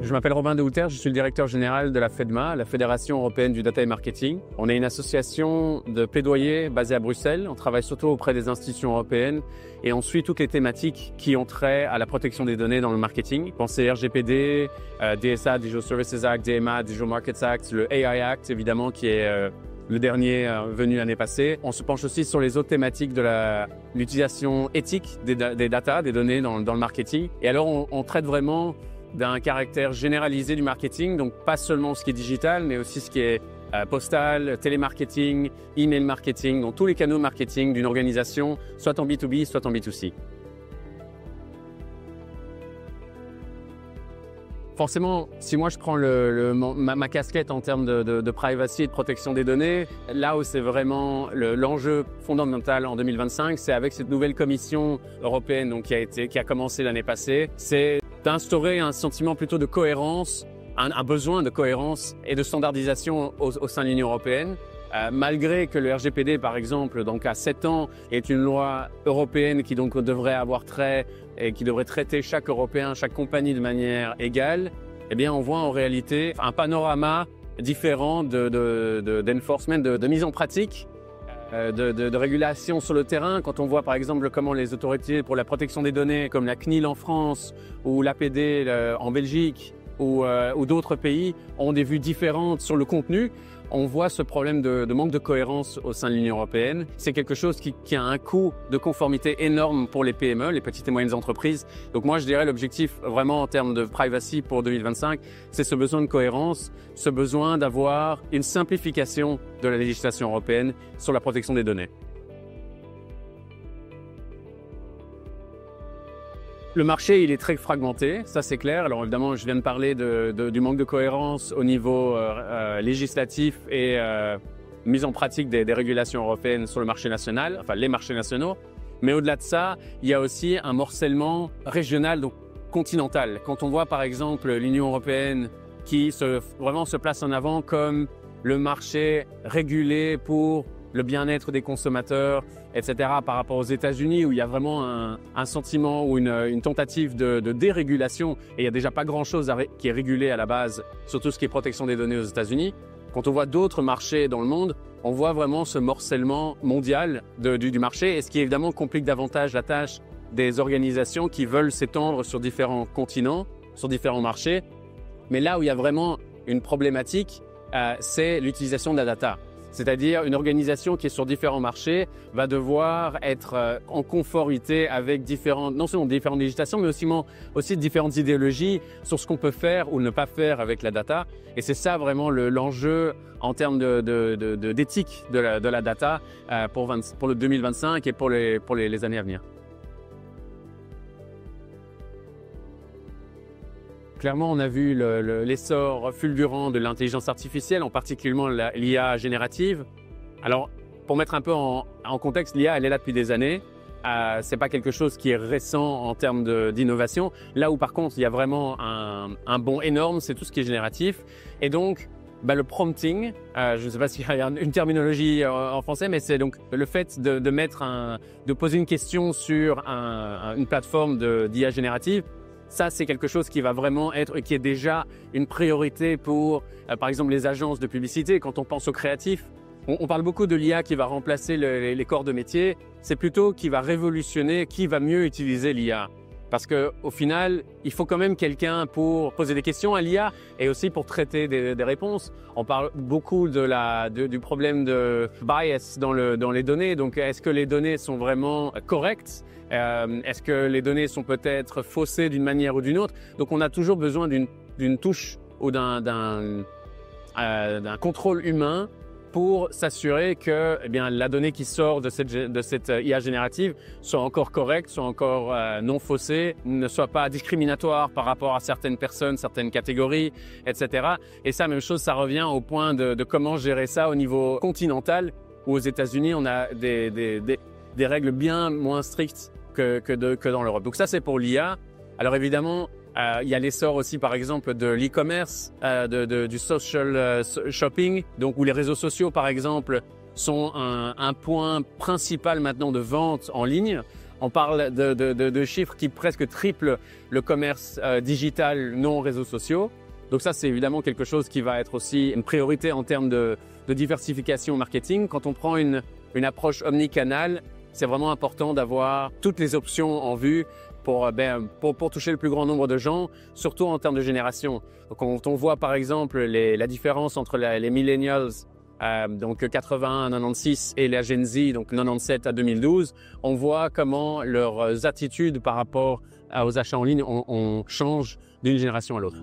Je m'appelle Robin Dehouter, je suis le directeur général de la FEDMA, la Fédération européenne du data et marketing. On est une association de plaidoyer basée à Bruxelles. On travaille surtout auprès des institutions européennes et on suit toutes les thématiques qui ont trait à la protection des données dans le marketing. Pensez RGPD, DSA, Digital Services Act, DMA, Digital Markets Act, le AI Act évidemment qui est le dernier venu l'année passée. On se penche aussi sur les autres thématiques de l'utilisation éthique des data, des données dans le marketing. Et alors on traite vraiment d'un caractère généralisé du marketing, donc pas seulement ce qui est digital, mais aussi ce qui est postal, télémarketing, email marketing, donc tous les canaux marketing d'une organisation, soit en B2B, soit en B2C. Forcément, si moi je prends ma casquette en termes de privacy et de protection des données, là où c'est vraiment l'enjeu fondamental en 2025, c'est avec cette nouvelle commission européenne donc, qui a commencé l'année passée, c'est d'instaurer un sentiment plutôt de cohérence, un besoin de cohérence et de standardisation au sein de l'Union européenne. Malgré que le RGPD, par exemple, donc à 7 ans, est une loi européenne qui donc devrait avoir et qui devrait traiter chaque Européen, chaque compagnie de manière égale, eh bien on voit en réalité un panorama différent d'enforcement, de mise en pratique, de régulation sur le terrain. Quand on voit par exemple comment les autorités pour la protection des données, comme la CNIL en France ou l'APD en Belgique ou d'autres pays, ont des vues différentes sur le contenu, on voit ce problème de manque de cohérence au sein de l'Union européenne. C'est quelque chose qui a un coût de conformité énorme pour les PME, les petites et moyennes entreprises. Donc moi, je dirais l'objectif vraiment en termes de privacy pour 2025, c'est ce besoin de cohérence, ce besoin d'avoir une simplification de la législation européenne sur la protection des données. Le marché, il est très fragmenté, ça c'est clair. Alors évidemment, je viens de parler du manque de cohérence au niveau législatif et mise en pratique des régulations européennes sur le marché national, enfin les marchés nationaux. Mais au-delà de ça, il y a aussi un morcellement régional, donc continental. Quand on voit par exemple l'Union européenne qui vraiment se place en avant comme le marché régulé pour le bien-être des consommateurs, etc. par rapport aux États-Unis où il y a vraiment un sentiment ou une tentative de dérégulation et il n'y a déjà pas grand-chose qui est régulé à la base sur tout ce qui est protection des données aux États-Unis. Quand on voit d'autres marchés dans le monde, on voit vraiment ce morcellement mondial du marché et ce qui évidemment complique davantage la tâche des organisations qui veulent s'étendre sur différents continents, sur différents marchés. Mais là où il y a vraiment une problématique, c'est l'utilisation de la data. C'est-à-dire une organisation qui est sur différents marchés va devoir être en conformité avec non seulement différentes législations, mais aussi différentes idéologies sur ce qu'on peut faire ou ne pas faire avec la data. Et c'est ça vraiment l'enjeu en termes d'éthique de la data pour le 2025 et pour les années à venir. Clairement, on a vu l'essor fulgurant de l'intelligence artificielle, en particulier l'IA générative. Alors, pour mettre un peu en contexte, l'IA, elle est là depuis des années. C'est pas quelque chose qui est récent en termes d'innovation. Là où, par contre, il y a vraiment un bond énorme, c'est tout ce qui est génératif. Et donc, le prompting, je ne sais pas s'il y a une terminologie en français, mais c'est donc le fait de poser une question sur une plateforme d'IA générative. Ça, c'est quelque chose qui va vraiment qui est déjà une priorité pour, par exemple, les agences de publicité. Quand on pense aux créatifs, on parle beaucoup de l'IA qui va remplacer les corps de métier. C'est plutôt qui va révolutionner, qui va mieux utiliser l'IA. Parce qu'au final, il faut quand même quelqu'un pour poser des questions à l'IA et aussi pour traiter des réponses. On parle beaucoup du problème de bias dans les données. Donc, est-ce que les données sont vraiment correctes? Est-ce que les données sont peut-être faussées d'une manière ou d'une autre? Donc, on a toujours besoin d'une touche ou d'un contrôle humain pour s'assurer que la donnée qui sort de cette IA générative soit encore correcte, soit encore non faussée, ne soit pas discriminatoire par rapport à certaines personnes, certaines catégories, etc. Et ça, même chose, ça revient au point de comment gérer ça au niveau continental, où aux États-Unis, on a des règles bien moins strictes que dans l'Europe. Donc ça, c'est pour l'IA. Alors évidemment, il y a l'essor aussi, par exemple, de l'e-commerce, du social shopping, donc où les réseaux sociaux, par exemple, sont un point principal maintenant de vente en ligne. On parle de chiffres qui presque triplent le commerce digital non réseaux sociaux. Donc ça, c'est évidemment quelque chose qui va être aussi une priorité en termes de diversification marketing. Quand on prend une approche omnicanal, c'est vraiment important d'avoir toutes les options en vue pour toucher le plus grand nombre de gens, surtout en termes de génération. Donc quand on voit par exemple la différence entre les millennials, donc 81 à 96 et la Gen Z, donc 97 à 2012, on voit comment leurs attitudes par rapport aux achats en ligne on change d'une génération à l'autre.